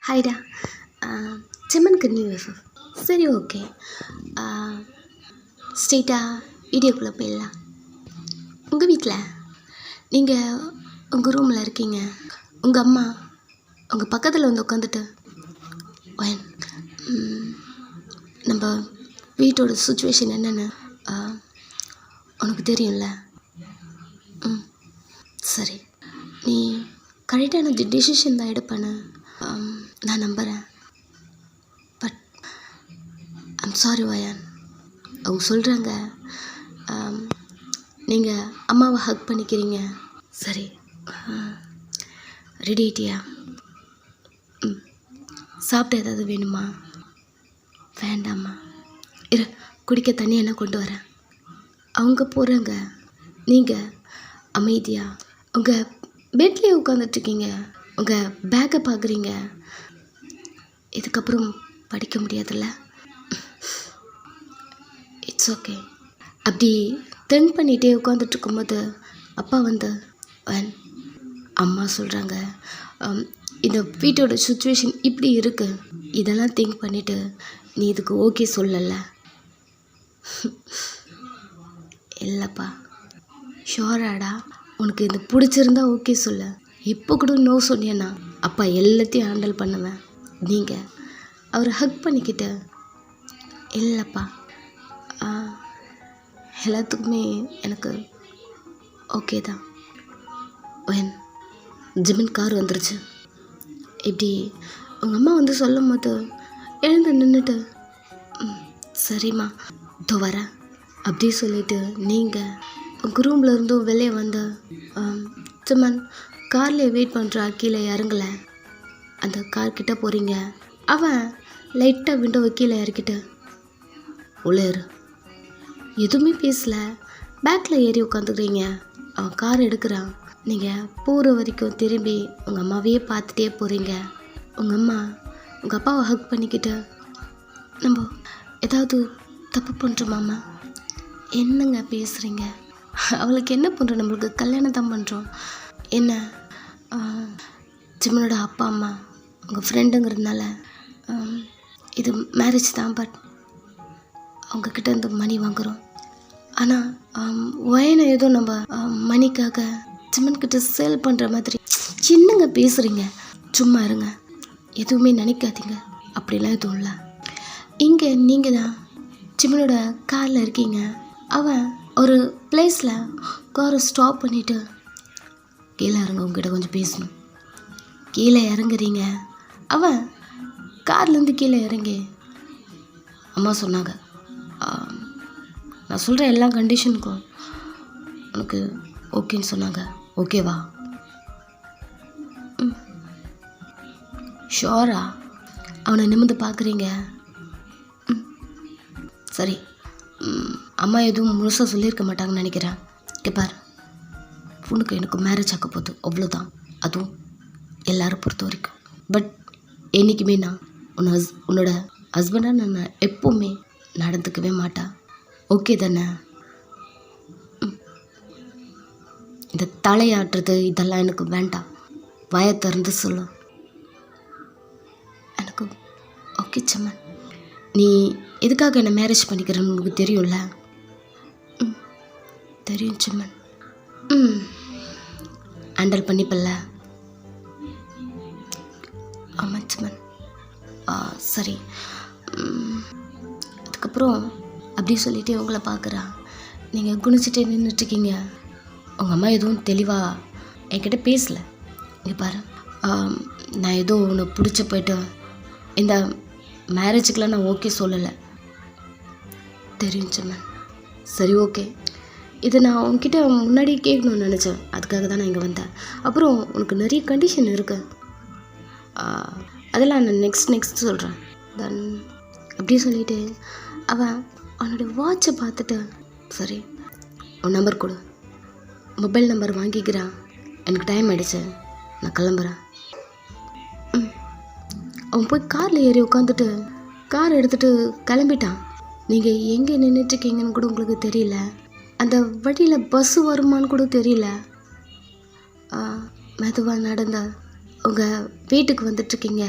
ஹாய்டா. செம்மனுக்கு new FF. சரி, okay. ஸ்ட்ரெயிட்டாக வீடியோக்குள்ளே போயிடலாம். உங்கள் வீட்டில் நீங்கள் உங்கள் ரூமில் இருக்கீங்க. உங்கள் அம்மா உங்கள் பக்கத்தில் வந்து உட்காந்துட்டு, நம்ம வீட்டோட சுச்சுவேஷன் என்னென்னு உனக்கு தெரியும்ல. சரி, நீ கரெக்டான டிசிஷன் தான் எடுப்பேன்னு நான் நம்புகிறேன். பட் ஐம் சாரி வயான். அவங்க சொல்கிறாங்க நீங்கள் அம்மாவை ஹக் பண்ணிக்கிறீங்க. சரி, ரெடி ஆயிட்டியா? சாப்பிட்ட ஏதாவது வேணுமா? வேண்டாமா? இரு, குடிக்க தண்ணி என்ன கொண்டு வரேன். அவங்க போகிறாங்க. நீங்கள் அமைதியாக உங்கள் பெட்லேயே உட்காந்துட்ருக்கீங்க. உங்கள் பேக்கை பார்க்குறீங்க. இதுக்கப்புறம் படிக்க முடியாதுல்ல? It's okay. அப்படி திங்க் பண்ணிகிட்டே உட்காந்துட்ருக்கும்போது அப்பா வந்து அம்மா சொல்கிறாங்க, இந்த வீட்டோட சுச்சுவேஷன் இப்படி இருக்குது. இதெல்லாம் திங்க் பண்ணிவிட்டு நீ இதுக்கு ஓகே சொல்லல. இல்லைப்பா, ஷோராடா? உனக்கு இது பிடிச்சிருந்தா ஓகே சொல்ல. இப்போ கூட நோ சொன்னேன்னா அப்பா எல்லாத்தையும் ஹேண்டில் பண்ணுவேன். நீங்கள் அவரை ஹக் பண்ணிக்கிட்டு, இல்லைப்பா எல்லாத்துக்குமே எனக்கு ஓகே தான். ஜிமின் கார் வந்துருச்சு. இப்படி உங்கள் அம்மா வந்து சொல்லும் போது எழுந்து நின்றுட்டு, சரிம்மா இதோ வரேன் அப்படி சொல்லிவிட்டு நீங்கள் உங்கள் ரூமில் இருந்தும் வெளியே வந்து ஜிமன் கார்லேயே வெயிட் பண்ணுறா, கீழே இறங்கலை. அந்த கார்கிட்ட போகிறீங்க. அவன் லைட்டாக விண்டோவை கீழே இறக்கிட்டு உள்ளேரு. எதுவுமே பேசலை. பேக்கில் ஏறி உட்காந்துக்கிறீங்க. அவன் கார் எடுக்கிறான். நீங்கள் போகிற வரைக்கும் திரும்பி உங்கள் அம்மாவையே பார்த்துட்டே போகிறீங்க. உங்கள் அம்மா உங்கள் அப்பாவை ஹக் பண்ணிக்கிட்டு, நம்ம ஏதாவது தப்பு பண்ணுறோமாம்மா? என்னங்க பேசுகிறீங்க? அவளுக்கு என்ன பண்ணுறோம்? நம்மளுக்கு கல்யாணம் தான் பண்ணுறோம். என்ன ஜிம்மனோட அப்பா அம்மா உங்கள் ஃப்ரெண்டுங்கிறதுனால இது மேரேஜ் தான். பட் அவங்கக்கிட்ட இருந்து மணி வாங்குகிறோம். ஆனால் வயனை ஏதோ நம்ம மணிக்காக ஜிம்மன்கிட்ட சேல் பண்ணுற மாதிரி. என்னங்க பேசுகிறீங்க? சும்மா இருங்க, எதுவுமே நினைக்காதீங்க. அப்படிலாம் எதுவும் இல்லை. இங்கே நீங்கள் தான் ஜிம்மனோட காரில் இருக்கீங்க. அவன் ஒரு பிளேஸில் காரை ஸ்டாப் பண்ணிவிட்டு, கீழே இறங்க, உங்ககிட்ட கொஞ்சம் பேசணும். கீழே இறங்குறீங்க. அவன் கார்லேருந்து கீழே இறங்கி, அம்மா சொன்னாங்க நான் சொல்கிற எல்லா கண்டிஷனுக்கும் உனக்கு ஓகேன்னு சொன்னாங்க. ஓகேவா? ஷோரா? அவனை நிமிர்ந்து பார்க்குறீங்க. சரி, அம்மா எதுவும் முழுசாக சொல்லியிருக்க மாட்டாங்கன்னு நினைக்கிறேன். கேப்பார், பொண்ணுக்கு எனக்கு மேரேஜ் ஆக்க போகுது, அவ்வளோதான். அதுவும் எல்லாரும் பொறுத்த வரைக்கும். பட் என்றைக்குமே நான் உன்னோட ஹஸ்பண்டாக நான் எப்போவுமே நடந்துக்கவே மாட்டேன். ஓகே தானே? இந்த தலையாட்டுறது இதெல்லாம் எனக்கு வேண்டாம். வாயை திறந்து சொல்லு. எனக்கு ஓகே சம்மன். நீ எதுக்காக என்னை மேரேஜ் பண்ணிக்கிறேன்னு உனக்கு தெரியும்ல? தெரியும் சம்மன். ஹேண்டில் பண்ணிப்பல்ல? ஆமாம் சம்மன். சரி, அதுக்கப்புறம் அப்படி சொல்லிவிட்டு உங்களை பார்க்குறா. நீங்கள் குனிச்சிட்டே நின்றுட்டுருக்கீங்க. உங்கள் அம்மா எதுவும் தெளிவாக என்கிட்ட பேசலை. இங்கே பாரு, நான் ஏதோ ஒன்று பிடிச்சி போய்ட்டு இந்த மேரேஜுக்கெலாம் நான் ஓகே சொல்லலை. தெரியும் சம்மன். சரி, ஓகே. இதை நான் உன்கிட்ட முன்னாடி கேட்கணும்னு நினச்சேன். அதுக்காக தான் நான் இங்கே வந்தேன். அப்புறம் உனக்கு நிறைய கண்டிஷன் இருக்குது. அதெல்லாம் நான் நெக்ஸ்ட் சொல்கிறேன். தென் அப்படி சொல்லிவிட்டு அவன் அவனோட வாட்சை பார்த்துட்டு, சரி உன் நம்பர் கொடு. மொபைல் நம்பர் வாங்கிக்கிறான். எனக்கு டைம் ஆகிடுச்சு, நான் கிளம்புறேன். அவன் போய் காரில் ஏறி உட்காந்துட்டு கார் எடுத்துகிட்டு கிளம்பிட்டான். நீங்கள் எங்கே நின்றுட்டுருக்கீங்கன்னு கூட உங்களுக்கு தெரியல. அந்த வழியில் பஸ்ஸு வருமானு கூட தெரியல. மெதுவாக நடந்த உங்கள் வீட்டுக்கு வந்துட்டுருக்கீங்க.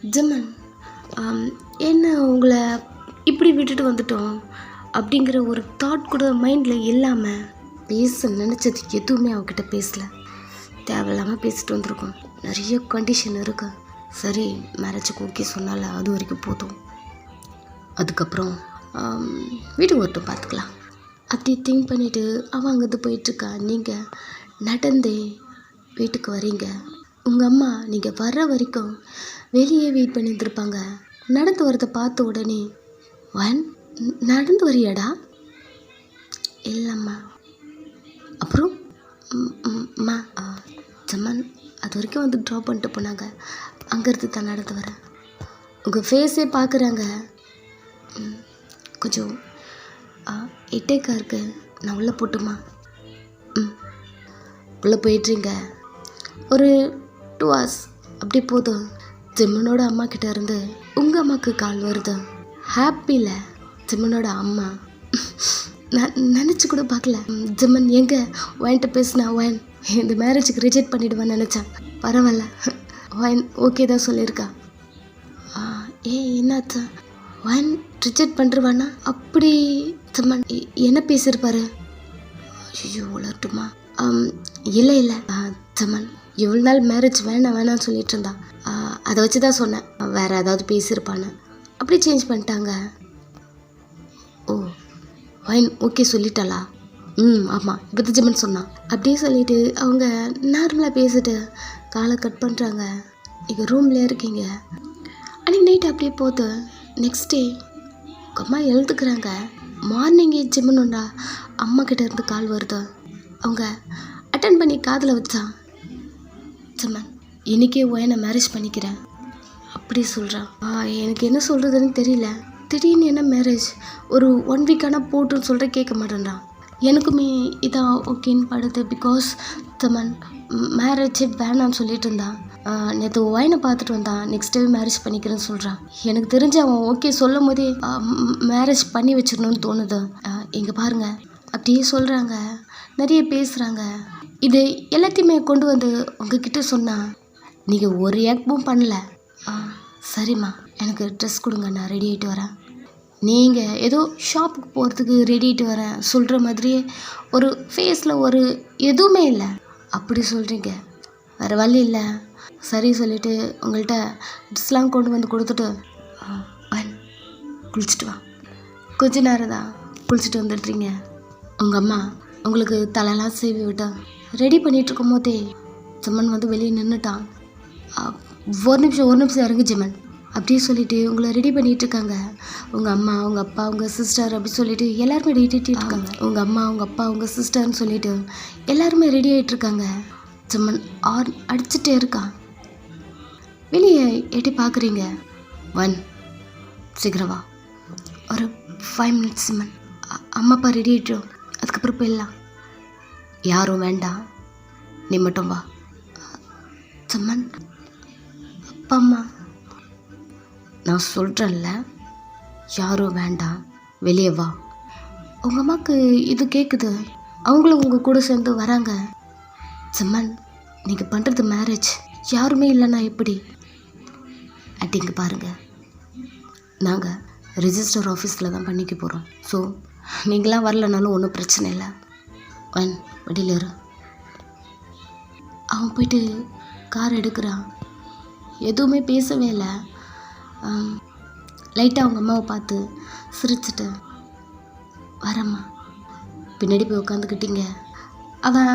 ஜமன், என்ன உங்களை இப்படி விட்டுட்டு வந்துட்டோம் அப்படிங்கிற ஒரு தாட் கூட மைண்டில் இல்லாமல் பேச நினச்சது எதுவுமே அவகிட்ட பேசலை. தேவையில்லாமல் பேசிட்டு வந்திருக்கோம். நிறைய கண்டிஷன் இருக்கு. சரி, மேரேஜுக்கு ஓகே சொன்னால அது வரைக்கும் போதும். அதுக்கப்புறம் வீட்டுக்கு வரட்டும், பார்த்துக்கலாம் அப்படி திங்க் பண்ணிவிட்டு அவன் அங்கேருந்து போயிட்டுருக்கா. நீங்கள் நடந்தே வீட்டுக்கு வரீங்க. உங்கள் அம்மா நீங்கள் வர்ற வரைக்கும் வெளியே வெயிட் பண்ணியிருந்துருப்பாங்க. நடந்து வரதை பார்த்த உடனே, நடந்து வரியாடா? இல்லைம்மா. அப்புறம் அம்மா ஜமன் அது வரைக்கும் வந்து ட்ராப் பண்ணிட்டு போனாங்க. அங்கேருந்து தான் நடந்து வரேன். உங்கள் ஃபேஸே பார்க்குறாங்க. கொஞ்சம் எட்டேக்கா இருக்கு, நான் உள்ளே போட்டுமா? உள்ளே போயிட்டுறீங்க. ஒரு 2 hours அப்படி போதும். ஜிம்மனோட அம்மா கிட்ட இருந்து உங்கள் அம்மாவுக்கு கால் வருது. ஹாப்பியில் ஜிம்மனோட அம்மா, நான் நினச்சி கூட பார்க்கல. ஜிம்மன் எங்கே வாங்கிட்டு பேசினா வாயின் இந்த மேரேஜுக்கு ரிஜெக்ட் பண்ணிவிடுவான்னு நினச்சேன். பரவாயில்ல, வாயின் ஓகே தான் சொல்லியிருக்கா. என்னாச்சா? வாயின் ரிஜெக்ட் பண்ணுறவானா? அப்படி ஜிம்மன் என்ன பேசியிருப்பாரு? ஐயோ வளரட்டுமா? இல்லை ஜிம்மன் இவ்வளோ நாள் மேரேஜ் வேணாம்னு சொல்லிட்டு இருந்தா. அதை வச்சு தான் சொன்னேன், வேறு ஏதாவது பேசியிருப்பான்னு. அப்படி சேஞ்ச் பண்ணிட்டாங்க. ஓ, வைன் ஓகே சொல்லிட்டாளா? ஆமாம், இப்போ ஜிம்மன் சொன்னான். அப்படியே சொல்லிவிட்டு அவங்க நார்மலாக பேசிட்டு காலை கட் பண்ணுறாங்க. நீங்கள் ரூம்லேயே இருக்கீங்க. அன்றைக்கி நைட்டு அப்படியே போகுது. நெக்ஸ்ட் டே உங்கள் அம்மா எழுதுக்கிறாங்க. மார்னிங்கே ஜிம்மனுண்டா அம்மா கிட்ட இருந்து கால் வருது. அவங்க அட்டன் பண்ணி காதில் வச்சா, ஜிம்மன் இன்றைக்கே ஒயனை மேரேஜ் பண்ணிக்கிறேன் அப்படி சொல்கிறான். எனக்கு என்ன சொல்கிறதுன்னு தெரியல. திடீர்னு என்ன மேரேஜ்? ஒரு 1 week ஆனால் போட்டுன்னு சொல்கிற கேட்க மாட்டேன்றான். எனக்குமே இதான் ஓகேன்னு படுது. பிகாஸ் ஜமன் மேரேஜே வேணான்னு சொல்லிட்டு இருந்தான். நேற்று ஒயனை பார்த்துட்டு வந்தான். நெக்ஸ்ட் டே மேரேஜ் பண்ணிக்கிறேன்னு சொல்கிறான். எனக்கு தெரிஞ்சு அவன் ஓகே சொல்லும் போதே மேரேஜ் பண்ணி வச்சிடணும்னு தோணுது. இங்கே பாருங்கள், அப்படியே சொல்கிறாங்க, நிறைய பேசுகிறாங்க. இது எல்லாத்தையுமே கொண்டு வந்து உங்ககிட்ட சொன்னால் நீங்கள் ஒரு ரியாக்டும் பண்ணல. சரிம்மா, எனக்கு ட்ரெஸ் கொடுங்க, நான் ரெடி ஆகிட்டு வரேன். நீங்கள் ஏதோ ஷாப்புக்கு போகிறதுக்கு ரெடி ஆகிட்டு வரேன் சொல்கிற மாதிரியே ஒரு ஃபேஸில் ஒரு எதுவுமே இல்லை. அப்படி சொல்கிறீங்க, வேறு வழி இல்லை. சரி சொல்லிவிட்டு உங்கள்கிட்ட ட்ரெஸ்லாம் கொண்டு வந்து கொடுத்துட்டு குளிச்சுட்டு வா. கொஞ்ச நேரம் தான் குளிச்சுட்டு வந்துடுறீங்க. உங்கள் அம்மா உங்களுக்கு தலையெல்லாம் சீவி விட்டா ரெடி பண்ணிகிட்ருக்கும் போதே ஜிம்மன் வந்து வெளியே நின்றுட்டான். ஒரு நிமிஷம் இறங்கு ஜிம்மன் அப்படியே சொல்லிவிட்டு உங்களை ரெடி பண்ணிகிட்டு இருக்காங்க. உங்கள் அம்மா, உங்கள் அப்பா, உங்கள் சிஸ்டர் அப்படி சொல்லிவிட்டு எல்லாருமே ரெடி ஆகிட்டு இருக்காங்க. உங்கள் அம்மா, உங்கள் அப்பா, உங்கள் சிஸ்டர்னு சொல்லிவிட்டு எல்லாருமே ரெடி ஆகிட்டுருக்காங்க. ஜிம்மன் அடிச்சுட்டே இருக்கான். வெளியே எட்டி பார்க்குறீங்க. சீக்கிரம் வா, ஒரு 5 minutes ஜிம்மன். அம்மா அப்பா ரெடி ஆகிட்டோம், அதுக்கப்புறம் போயிடலாம். யாரும் வேண்டாம், நீ மட்டும் வா. ஜிம்மன், அப்பா அம்மா நான் சொல்கிறேன்ல, யாரும் வேண்டாம், வெளியே வா. உங்கள் அம்மாவுக்கு இது கேட்குது. அவங்களும் உங்கள் கூட சேர்ந்து வராங்க. ஜிம்மன், நீங்கள் பண்ணுறது மேரேஜ், யாருமே இல்லைன்னா எப்படி? அப்படிங்க பாருங்கள், நாங்கள் ரிஜிஸ்டர் ஆஃபீஸில் தான் பண்ணிக்க போகிறோம். ஸோ நீங்களாம் வரலனாலும் ஒன்றும் பிரச்சனை இல்லை. வெளியில் இரு. அவன் போயிட்டு கார் எடுக்கிறான். எதுவுமே பேசவே இல்லை. லைட்டாக அவங்க அம்மாவை பார்த்து சிரிச்சிட்டு, வரம்மா, பின்னாடி போய் உட்காந்துக்கிட்டீங்க. அவன்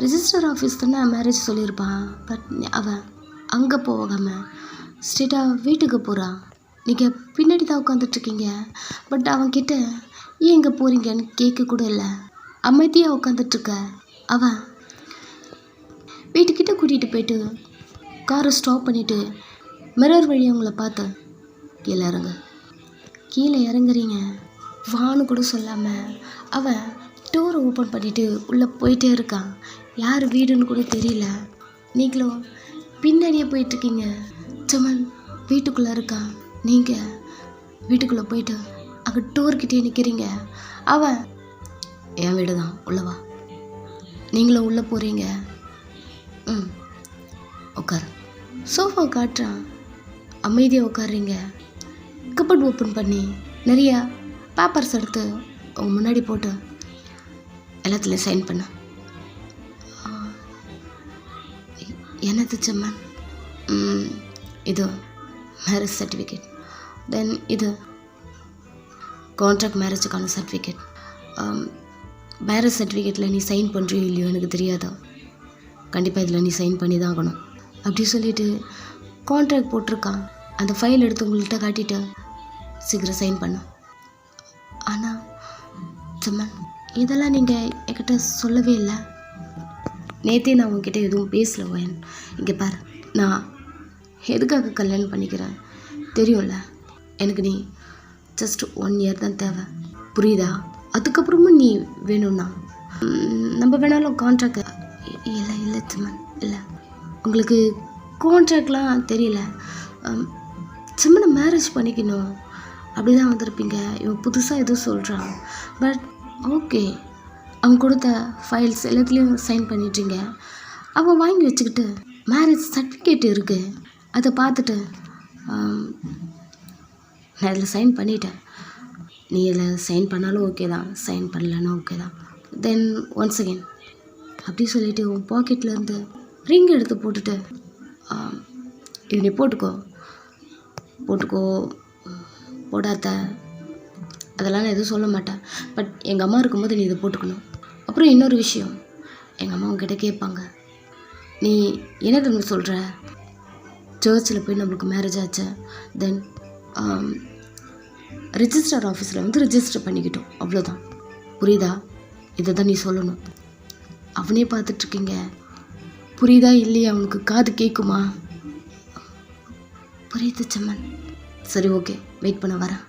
ரிஜிஸ்டர் ஆஃபீஸ் தானே மேரேஜ் சொல்லியிருப்பான். பட் அவன் அங்கே போகாமல் ஸ்ட்ரெயிட்டாக வீட்டுக்கு போகிறான். நீங்கள் பின்னாடி தான் உட்காந்துட்ருக்கீங்க. பட் அவன்கிட்ட ஏன் எங்கே போகிறீங்கன்னு கேட்க கூட இல்லை. அமைதியாக உட்காந்துட்ருக்க. அவன் வீட்டுக்கிட்ட கூட்டிகிட்டு போயிட்டு காரை ஸ்டாப் பண்ணிவிட்டு மிரர் வழி அவங்கள பார்த்து, கீழே இறங்குறீங்க வான்னு கூட சொல்லாமல் அவன் டோரை ஓப்பன் பண்ணிவிட்டு உள்ளே போயிட்டே இருக்கான். யார் வீடுன்னு கூட தெரியல. நீங்களும் பின்னாடியே போயிட்டுருக்கீங்க. ஜமன் வீட்டுக்குள்ளே இருக்கான். நீங்கள் வீட்டுக்குள்ளே போயிட்டு அங்கே டோர்கிட்டே நிற்கிறீங்க. அவன் என் வீடு தான், உள்ளவா. நீங்களும் உள்ளே போகிறீங்க. உட்கார். சோஃபா காட்டுறான். அமைதியாக உட்காடுறீங்க. கப்பட் ஓப்பன் பண்ணி நிறையா பேப்பர்ஸ் எடுத்து உங்க முன்னாடி போட்டு எல்லாத்துலேயும் சைன் பண்ண. என்னது செம்மன்? இது மேரேஜ் சர்டிஃபிகேட். தென் இது கான்ட்ராக்ட் மேரேஜுக்கான சர்டிஃபிகேட். மேரேஜ் சர்டிஃபிகேட்டில் நீ சைன் பண்ணுறியோ இல்லையோ எனக்கு தெரியாதா, கண்டிப்பாக இதில் நீ சைன் பண்ணி தான் ஆகணும் அப்படி சொல்லிவிட்டு கான்ட்ராக்ட் போட்டிருக்கான். அந்த ஃபைல் எடுத்து உங்கள்கிட்ட காட்டிட்டு சீக்கிரம் சைன் பண்ண. ஆனால் செம்மன், இதெல்லாம் நீங்கள் என்கிட்ட சொல்லவே இல்லை. நேற்றே நான் உங்ககிட்ட எதுவும் பேசல வயன். இங்கே பாரு, நான் எதுக்காக கல்யாணம் பண்ணிக்கிறேன் தெரியும்ல. எனக்கு நீ ஜஸ்ட் 1 இயர் தான் தேவை, புரியுதா? அதுக்கப்புறமும் நீ வேணும்னா நம்ம வேணாலும் கான்ட்ராக்ட். இல்லை செம்மன், இல்லை உங்களுக்கு கான்ட்ராக்ட்லாம் தெரியல. செம்மனை மேரேஜ் பண்ணிக்கணும் அப்படி தான் வந்திருப்பீங்க. இவன் புதுசாக எதுவும் சொல்கிறான். பட் ஓகே, அவன் கொடுத்த ஃபைல்ஸ் எல்லாத்துலேயும் சைன் பண்ணிட்டீங்க. அவன் வாங்கி வச்சுக்கிட்டு மேரேஜ் சர்டிஃபிகேட் இருக்குது, அதை பார்த்துட்டு நான் இதில் சைன் பண்ணிட்டேன், நீ இதில் சைன் பண்ணாலும் ஓகே தான், சைன் பண்ணலன்னா ஓகே தான். தென் ஒன்ஸ் அகெயின் அப்படி சொல்லிவிட்டு உன் பாக்கெட்லேருந்து ரிங் எடுத்து போட்டுட்டு இது நீ போட்டுக்கோ போடாத, அதெல்லாம் நான் எதுவும் சொல்ல மாட்டேன். பட் எங்கள் அம்மா இருக்கும்போது நீ இதை போட்டுக்கணும். அப்புறம் இன்னொரு விஷயம், எங்கள் அம்மா உங்ககிட்ட கேட்பாங்க, நீ என்ன தெரியுமா சொல்கிற, சர்ச்சில் போய் நம்மளுக்கு மேரேஜ் ஆச்சு, தென் ரிஜிஸ்டர் ஆஃபீஸில் வந்து ரிஜிஸ்டர் பண்ணிக்கிட்டோம், அவ்வளோதான், புரியுதா? இதை தான் நீ சொல்லணும். அவனே பார்த்துட்ருக்கீங்க, புரியுதா இல்லையா? அவனுக்கு காது கேட்குமா? புரியுது செம்மன், சரி ஓகே, வெயிட் பண்ண வரேன்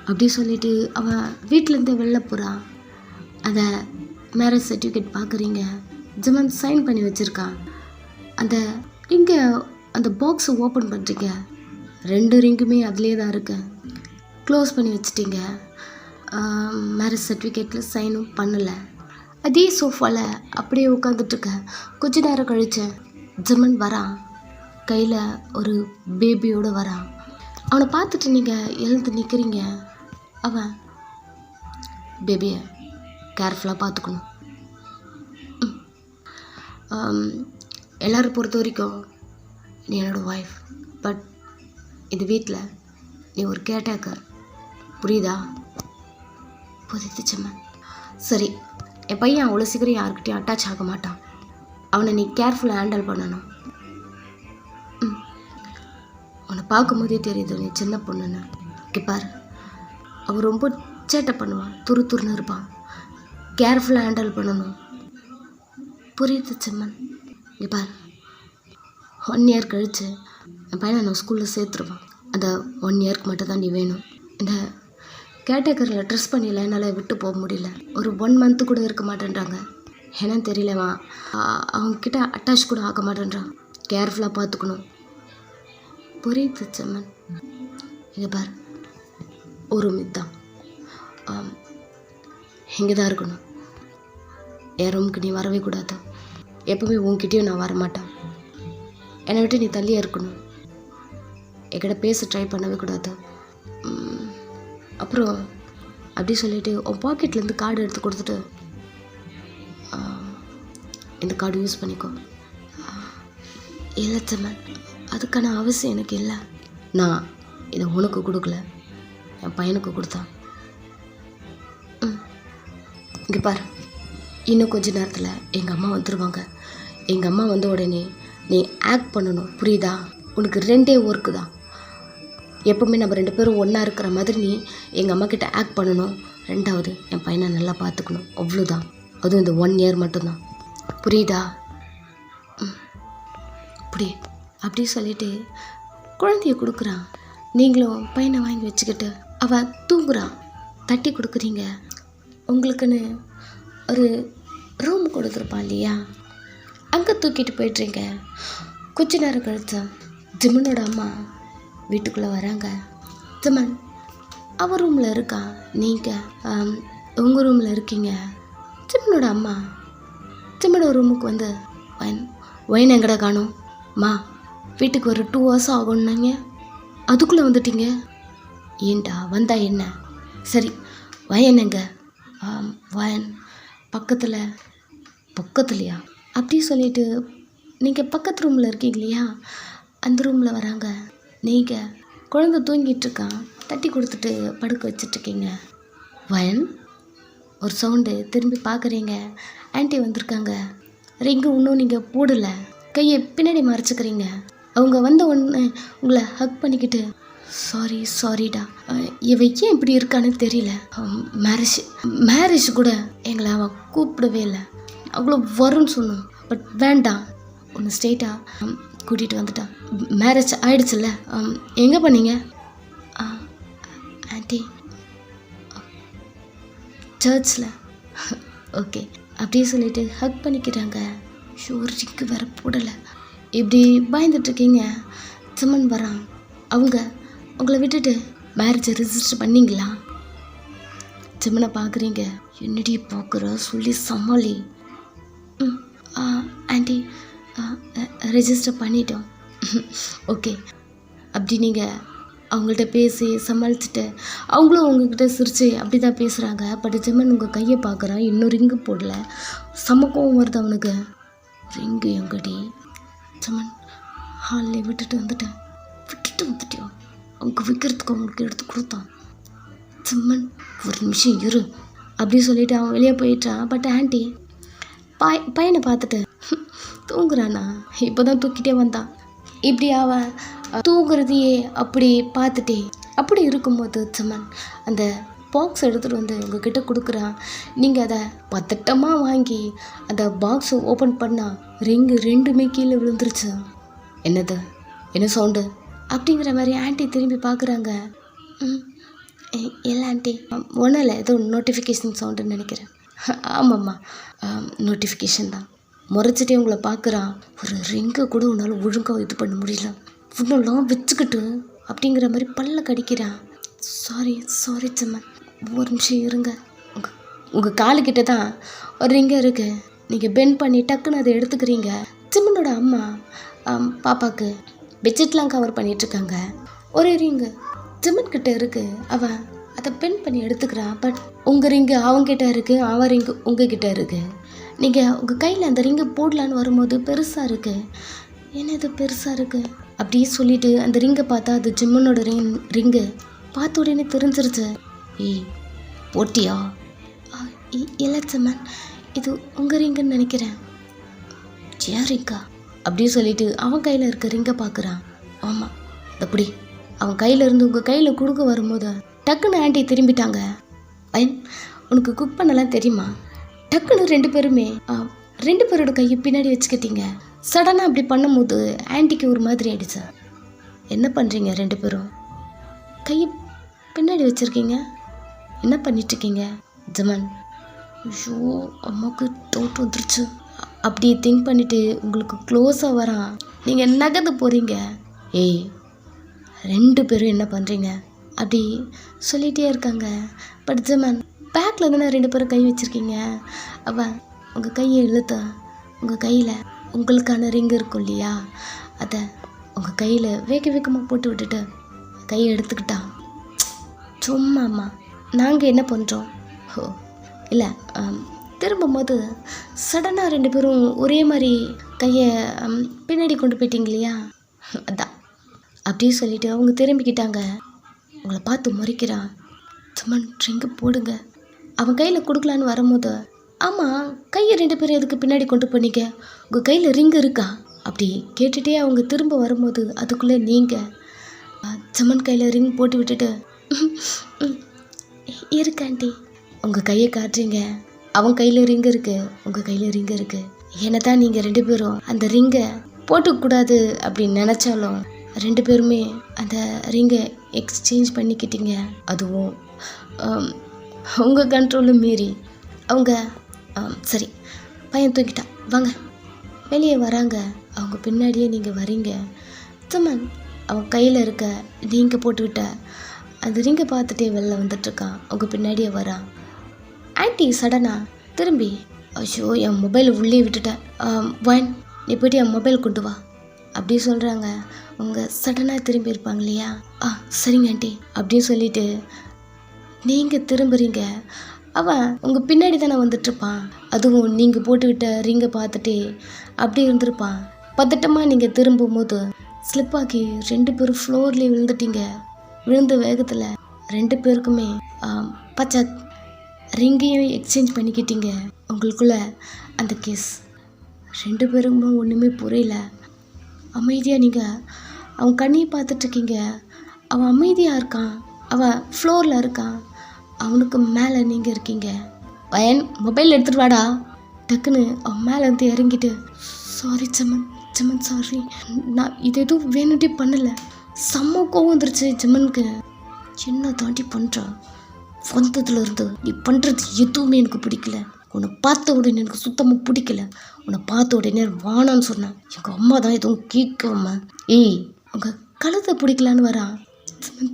அப்படி சொல்லிவிட்டு அவன் வீட்டிலேருந்து வெளில போகிறான். அதை மேரேஜ் சர்டிஃபிகேட் பார்க்குறீங்க, ஜெமன் சைன் பண்ணி வச்சுருக்கான். இங்கே அந்த பாக்ஸை ஓப்பன் பண்ணுறீங்க, 2 ரிங்குமே அதிலே தான் இருக்கு. க்ளோஸ் பண்ணி வச்சுட்டீங்க. மேரேஜ் சர்டிஃபிகேட்டில் சைனும் பண்ணலை. அதே சோஃபாவில் அப்படியே உட்காந்துட்ருக்க. கொஞ்ச நேரம் கழிச்சு ஜெமன் வரான், கையில் ஒரு பேபியோடு வரான். அவனை பார்த்துட்டு நீங்கள் எழுந்து நிற்கிறீங்க. அவன், பேபியை கேர்ஃபுல்லாக பார்த்துக்கணும். எல்லோரும் பொறுத்த வரைக்கும் நீ என்னோடய ஒய்ஃப், பட் இந்த வீட்டில் நீ ஒரு கேர்டேக்கர், புரியுதா? புரியுது செம்மன். சரி, என் பையன் அவ்வளோ சீக்கிரம் யாருக்கிட்டையும் அட்டாச் ஆக மாட்டான். அவனை நீ கேர்ஃபுல்லாக ஹேண்டில் பண்ணணும். அவனை பார்க்கும்போதே தெரியுது நீ சின்ன பொண்ணுன்னு. பாரு, அவன் ரொம்ப சேட்டை பண்ணுவான், துருன்னு இருப்பான், கேர்ஃபுல்லாக ஹேண்டில் பண்ணணும், புரியுது செம்மன்? இங்கே பாரு, 1 இயர் கழித்து என் பையனை நான் ஸ்கூலில் சேர்த்துருவான். அந்த 1 இயருக்கு மட்டும் தான் நீ வேணும். இந்த கேட்டகரியில் ட்ரெஸ் பண்ணிடல, என்னால் விட்டு போக முடியல. ஒரு 1 மந்த்து கூட இருக்க மாட்டேன்றாங்க. என்னன்னு தெரியலவா, அவங்கக்கிட்ட அட்டாச் கூட ஆக மாட்டேன்றான். கேர்ஃபுல்லாக பார்த்துக்கணும், புரியுது செம்மன்? இங்கே பாரு, ஒரு ரூம் இதுதான், இங்கே தான் இருக்கணும். என் ரூமுக்கு நீ வரவே கூடாது. எப்போவுமே உன்கிட்டயும் நான் வரமாட்டேன். என்னை விட்டு நீ தள்ளியே இருக்கணும். என்கிட்ட பேச ட்ரை பண்ணவே கூடாது. அப்புறம் அப்படி சொல்லிவிட்டு உன் பாக்கெட்லேருந்து கார்டு எடுத்து கொடுத்துட்டு, இந்த கார்டு யூஸ் பண்ணிக்கோ. இல்லை செம்மன், அதுக்கான அவசியம் எனக்கு இல்லை. நான் இதை உனக்கு கொடுக்கல, என் பையனுக்கு கொடுத்தான். இங்கே பாரு, இன்னும் கொஞ்ச நேரத்தில் எங்கள் அம்மா வந்துடுவாங்க. எங்கள் அம்மா வந்த உடனே நீ ஆக்ட் பண்ணணும், புரியுதா? உனக்கு 2 ஒர்க்கு தான். எப்போவுமே நம்ம 2 பேரும் ஒன்றா இருக்கிற மாதிரி நீ எங்கள் அம்மா கிட்ட ஆக்ட் பண்ணணும். 2வது என் பையனை நல்லா பார்த்துக்கணும், அவ்வளோதான். அதுவும் இந்த 1 இயர் மட்டும்தான், புரியுதா? அப்படி சொல்லிட்டு குழந்தைய கொடுக்குறான். நீங்களும் பையனை வாங்கி வச்சுக்கிட்டு அவன் தூங்குறான். தட்டி கொடுக்குறீங்க. உங்களுக்குன்னு ஒரு ரூம் கொடுத்துருப்பான் இல்லையா, அங்கே தூக்கிட்டு போய்ட்றீங்க. கொஞ்ச நேரம் கழிச்சா ஜிமனோட அம்மா வீட்டுக்குள்ளே வராங்க. ஜிமன் அவன் ரூமில் இருக்கான், நீங்கள் உங்கள் ரூமில் இருக்கீங்க. ஜிமனோட அம்மா ஜிமனோட ரூமுக்கு வந்து ஒயின் எங்கடா காணும் மா, வீட்டுக்கு ஒரு 2 hours ஆகணுன்னாங்க. அதுக்குள்ளே வந்துட்டீங்க? ஏண்டா வந்தா என்ன? சரி வயன் எங்க? வயன் பக்கத்துலையா? அப்படி சொல்லிட்டு நீங்கள் பக்கத்து ரூமில் இருக்கீங்க இல்லையா, அந்த ரூமில் வராங்க. நீங்கள் குழந்தை தூங்கிட்டு இருக்கான், தட்டி கொடுத்துட்டு படுக்க வச்சிட்ருக்கீங்க. வயன் ஒரு சவுண்டு, திரும்பி பார்க்குறீங்க, ஆன்ட்டி வந்திருக்காங்க. ரிங்கு இன்னும் நீங்கள் போடலை, கையை பின்னாடி மறைச்சிக்கிறீங்க. அவங்க வந்த உடனே உங்களை ஹக் பண்ணிக்கிட்டு சாரிடா, இவ ஏன் இப்படி இருக்கான்னு தெரியல, மேரேஜ் கூட எங்களை அவன் கூப்பிடவே இல்லை, அவ்வளோ வரும்னு சொன்னோம், பட் வேண்டாம் ஒன்று ஸ்ட்ரெயிட்டாக கூட்டிகிட்டு வந்துட்டான். மேரேஜ் ஆயிடுச்சுல்ல, எங்கே பண்ணீங்க? ஆன்ட்டி சர்ச்சில். ஓகே அப்படியே சொல்லிட்டு ஹக் பண்ணிக்கிறாங்க. ஷோரிக்கு வேற போடலை. இப்படி பயந்துட்டுருக்கீங்க. சுமன் வரான். அவங்க உங்களை விட்டுட்டு மேரேஜை ரிஜிஸ்டர் பண்ணிங்களா? சிம்மனை பார்க்குறீங்க. என்னடி பார்க்குற சொல்லி சமாளி. ஆன்ட்டி ரெஜிஸ்டர் பண்ணிட்டோம். ஓகே அப்படி நீங்கள் அவங்கள்ட்ட பேசி சமாளிச்சுட்டு அவங்களும் உங்ககிட்ட சிரித்து அப்படி தான் பேசுகிறாங்க. பட் ஜெமன் உங்கள் கையை பார்க்குறான், இன்னும் ரிங்கு போடல. சமக்கவும் வருது அவனுக்கு. ரிங்கு எங்கடி? ஜெமன் ஹாலில் விட்டுட்டு வந்துட்டியோ? அவங்க விற்கிறதுக்கு அவங்களுக்கு எடுத்து கொடுத்தான். ஜெமன் ஒரு நிமிஷம் இரு அப்படி சொல்லிவிட்டு அவன் வெளியே போயிட்டான். பட் ஆன்ட்டி பையனை பார்த்துட்டு தூங்குறானா, இப்போ தான் தூக்கிட்டே வந்தான். இப்படி அவன் தூங்குறதையே அப்படி பார்த்துட்டே அப்படி இருக்கும்போது ஜெமன் அந்த பாக்ஸ் எடுத்துகிட்டு வந்து உங்ககிட்ட கொடுக்குறான். நீங்கள் அதை பத்திட்டமாக வாங்கி அந்த பாக்ஸை ஓப்பன் பண்ணால் ரிங்கு ரெண்டுமே கீழே விழுந்துருச்சு. என்னது, என்ன சவுண்டு அப்படிங்கிற மாதிரி ஆன்ட்டி திரும்பி பார்க்குறாங்க. இல்லை ஆன்ட்டி ஒன்றும் இல்லை, ஏதோ நோட்டிஃபிகேஷன் சவுண்டுன்னு நினைக்கிறேன். ஆமாம்மா நோட்டிஃபிகேஷன் தான். முறைச்சிட்டே உங்களை பார்க்குறான். ஒரு ரிங்கை கூட உன்னால் ஒழுங்காக இது பண்ண முடியல, இன்னும்லாம் வச்சுக்கிட்டு அப்படிங்கிற மாதிரி பல்ல கடிக்கிறான். சாரி ஜெமன், ஒரு நிமிஷம் இருங்க. உங்கள் காலுக்கிட்ட தான் ஒரு ரிங்கு இருக்குது, நீங்கள் பெண்ட் பண்ணி டக்குன்னு அதை எடுத்துக்கிறீங்க. ஜெமனோட அம்மா பாப்பாவுக்கு பெட்ஷீட்லாம் கவர் பண்ணிகிட்ருக்காங்க. ஒரு ரிங்கு ஜெமன்கிட்ட இருக்குது, அவன் அதை பெண்ட் பண்ணி எடுத்துக்கிறான். பட் உங்கள் ரிங்கு அவங்ககிட்ட இருக்குது, அவன் ரிங்கு உங்ககிட்ட இருக்குது. நீங்கள் உங்கள் கையில் அந்த ரிங்கை போடலான்னு வரும்போது பெருசாக இருக்குது. என்னது பெருசாக இருக்குது அப்படியே சொல்லிவிட்டு அந்த ரிங்கை பார்த்தா அது ஜிம்மனோட ரிங்கு. பார்த்த உடனே தெரிஞ்சிருச்சு. ஏய் போட்டியா? இல்லை ஜெமன், இது உங்கள் ரிங்குன்னு நினைக்கிறேன். ஏன் ரிங்கா அப்படியே சொல்லிவிட்டு அவன் கையில் இருக்க ரிங்கை பார்க்குறான். ஆமாம் அப்படி அவன் கையிலேருந்து உங்கள் கையில் கொடுக்க வரும்போது டக்குன்னு ஆன்ட்டி திரும்பிட்டாங்க. ஐன் உனக்கு குக் பண்ணலாம் தெரியுமா? டக்குன்னு ரெண்டு பேரோட கையை பின்னாடி வச்சுக்கிட்டீங்க. சடனாக அப்படி பண்ணும்போது ஆன்ட்டிக்கு ஒரு மாதிரி ஆயிடுச்சு. என்ன பண்ணுறீங்க ரெண்டு பேரும்? கையை பின்னாடி வச்சுருக்கீங்க, என்ன பண்ணிட்டுருக்கீங்க? ஜெமன் ஐயோ அம்மாவுக்கு டவுட் வந்துருச்சு. அப்படி திங்க் பண்ணிவிட்டு உங்களுக்கு க்ளோஸாக வரான். நீங்கள் நகர்ந்து போகிறீங்க. ஏய் ரெண்டு பேரும் என்ன பண்ணுறீங்க அப்படி சொல்லிகிட்டே இருக்காங்க. பட் ஜெமன் பேக்கில் தானே ரெண்டு பேரும் கை வச்சுருக்கீங்க. அவன் உங்கள் கையை இழுத்த உங்கள் கையில் உங்களுக்கான ரிங்கு இருக்கும் இல்லையா, அதை உங்கள் கையில் வேகமாக போட்டு விட்டுட்டு கையை எடுத்துக்கிட்டான். சும்மாம்மா நாங்கள் என்ன பண்ணுறோம்? ஓ இல்லை, திரும்பும்போது சடனாக ரெண்டு பேரும் ஒரே மாதிரி கையை பின்னாடி கொண்டு போயிட்டீங்க இல்லையா, அதான் அப்படியே சொல்லிவிட்டு அவங்க திரும்பிக்கிட்டாங்க. உங்களை பார்த்து முறைக்கிறான். ஜெமன் ரிங்கு போடுங்க. அவன் கையில் கொடுக்கலான்னு வரும்போது ஆமாம் கையை ரெண்டு பேரும் எதுக்கு பின்னாடி கொண்டு போனீங்க, உங்கள் கையில் ரிங்கு இருக்கா அப்படி கேட்டுகிட்டே அவங்க திரும்ப வரும்போது அதுக்குள்ளே நீங்கள் ஜெமன் கையில் ரிங் போட்டு விட்டுட்டு இருக்கு ஆண்டி உங்கள் கையை காட்டுறீங்க. அவன் கையில் ரிங்கு இருக்குது, உங்கள் கையில் ரிங்கு இருக்குது. என்ன தான் நீங்கள் ரெண்டு பேரும் அந்த ரிங்கை போட்டுக்கூடாது அப்படின்னு நினச்சாலும் ரெண்டு பேருமே அந்த ரிங்கை எக்ஸ்சேஞ்ச் பண்ணிக்கிட்டீங்க. அதுவும் உங்கள் கண்ட்ரோலும் மீறி. அவங்க சரி பையன் தூக்கிட்டான் வாங்க. வெளியே வராங்க. அவங்க பின்னாடியே நீங்கள் வரீங்க. ஜெமன் அவன் கையில் இருக்க நீங்கள் போட்டுக்கிட்ட அந்த ரிங்கை பார்த்துட்டே வெளில வந்துட்டுருக்கான். அவங்க பின்னாடியே வரான். ஆன்ட்டி சடனாக திரும்பி ஐயோ என் மொபைலை உள்ளே விட்டுட்டேன், வான் நீ போய்ட்டு என் மொபைல் கொண்டு வா அப்படி சொல்கிறாங்க. அவங்க சடனாக திரும்பி இருப்பாங்க இல்லையா, சரிங்க ஆண்டி அப்படின்னு சொல்லிட்டு நீங்கள் திரும்புறீங்க. அவன் உங்கள் பின்னாடி தானே வந்துட்டுருப்பான். அதுவும் நீங்கள் போட்டுக்கிட்ட ரிங்கை பார்த்துட்டு அப்படி இருந்திருப்பான். பதட்டமாக நீங்கள் திரும்பும்போது ஸ்லிப்பாக்கி 2 பேரும் ஃப்ளோர்லேயே விழுந்துட்டீங்க. விழுந்த வேகத்தில் 2 பேருக்குமே பச்சை ரிங்கையும் எக்ஸ்சேஞ்ச் பண்ணிக்கிட்டீங்க. உங்களுக்குள்ள அந்த கேஸ் 2 பேருக்குமே ஒன்றுமே புரியல. அமைதியாக நீங்கள் அவன் கண்ணியை பார்த்துட்ருக்கீங்க. அவன் அமைதியாக இருக்கான். அவன் ஃப்ளோரில் இருக்கான். அவனுக்கு மேலே நீங்கள் இருக்கீங்க. வயன் மொபைல் எடுத்துகிட்டு வாடா. டக்குன்னு அவன் மேலே இருந்து இறங்கிட்டு, சாரி ஜமன் சாரி, நான் இது எதுவும் வேணுட்டே பண்ணலை. செம்ம கோவம் வந்துருச்சு ஜமனுக்கு. என்ன தாண்டி பண்ணுறான், வந்ததுலேருந்து நீ பண்ணுறது எதுவுமே எனக்கு பிடிக்கல. உன்னை பார்த்த உடனே எனக்கு சுத்தமாக பிடிக்கல. உன்னை பார்த்த உடனே வானான்னு சொன்னேன். எங்கள் அம்மா தான் எதுவும் கேட்கம்மா. ஏய் உங்கள் கழுத்தை பிடிக்கலான்னு வரான்.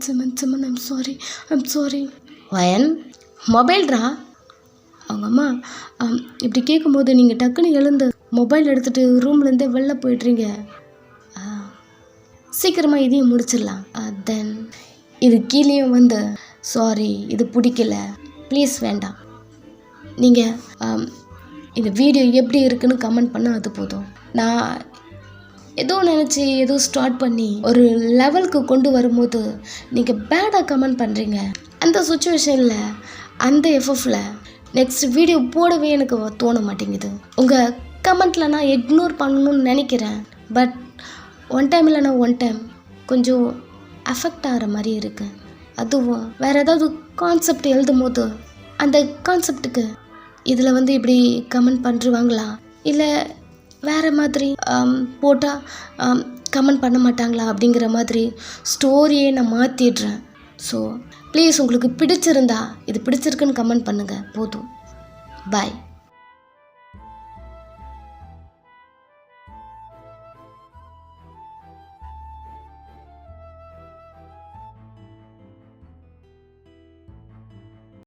ஜமன் ஐம் சாரி. வயன் மொபைல்ரா. அவங்க அம்மா இப்படி கேட்கும்போது நீங்கள் டக்குன்னு எழுந்து மொபைல் எடுத்துகிட்டு ரூம்லேருந்தே வெளில போய்ட்றீங்க. சீக்கிரமாக இதையும் முடிச்சிடலாம். தென் இது கீழேயும் வந்து சாரி இது பிடிக்கல ப்ளீஸ் வேண்டாம். நீங்கள் இந்த வீடியோ எப்படி இருக்குன்னு கமெண்ட் பண்ணால் அது போதும். நான் ஏதோ நினச்சி ஏதோ ஸ்டார்ட் பண்ணி ஒரு லெவலுக்கு கொண்டு வரும்போது நீங்கள் பேடாக கமெண்ட் பண்ணுறீங்க. அந்த சுச்சுவேஷனில் அந்த எஃப்எஃப்ல நெக்ஸ்ட் வீடியோ போடவே எனக்கு தோண மாட்டேங்குது. உங்கள் கமெண்ட்டில் நான் இக்னோர் பண்ணணும்னு நினைக்கிறேன். பட் ஒன் டைம் இல்லைனா ஒன் டைம் கொஞ்சம் அஃபெக்ட் ஆகிற மாதிரி இருக்குது. அதுவும் வேறு ஏதாவது கான்செப்ட் எழுதும் போது அந்த கான்செப்டுக்கு இதில் வந்து இப்படி கமெண்ட் பண்ணுருவாங்களா, இல்லை வேறு மாதிரி போட்டால் கமெண்ட் பண்ண மாட்டாங்களா அப்படிங்கிற மாதிரி ஸ்டோரியே நான் மாற்றிடுறேன். ஸோ ப்ளீஸ் உங்களுக்கு பிடிச்சிருந்தா இது பிடிச்சிருக்குன்னு கமெண்ட் பண்ணுங்கள் போதும். பாய்.